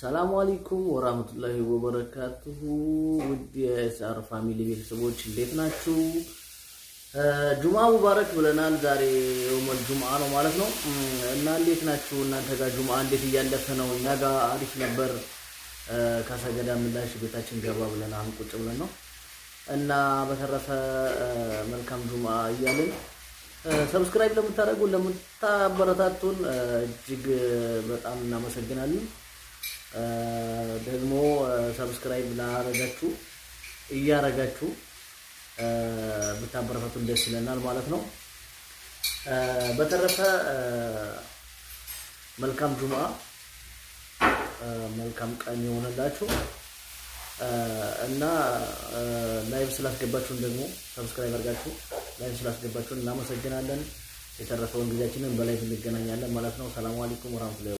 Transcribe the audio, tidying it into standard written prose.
ሰላም አለይኩም ወራህመቱላሂ ወበረካቱሁ ውድ የኤስአር ፋሚሊ ቤተሰቦች እንዴት ናችሁ? ጁማ ሙባረክ ብለናል። ዛሬ የውመል ጁምዓ ነው ማለት ነው እና እንዴት ናችሁ? እናንተ ጋር ጁምዓ እንዴት እያለፈ ነው? እኛ ጋር አሪፍ ነበር። ካሰገዳ ምላሽ ቤታችን ገባ ብለን አሁን ቁጭ ብለን ነው እና በተረፈ መልካም ጁምዓ እያልን ሰብስክራይብ ለምታደርጉ ለምታበረታቱን እጅግ በጣም እናመሰግናለን። ደግሞ ሰብስክራይብ ላረጋችሁ እያረጋችሁ ብታበረታቱን ደስ ይለናል ማለት ነው። በተረፈ መልካም ጁምዓ መልካም ቀን ይሆንላችሁ እና ላይቭ ስላስገባችሁን ደግሞ ሰብስክራይብ አድርጋችሁ ላይቭ ስላስገባችሁን እናመሰግናለን። የተረፈውን ጊዜያችንን በላይቭ እንገናኛለን ማለት ነው። ሰላም አለይኩም ወራህመቱላሂ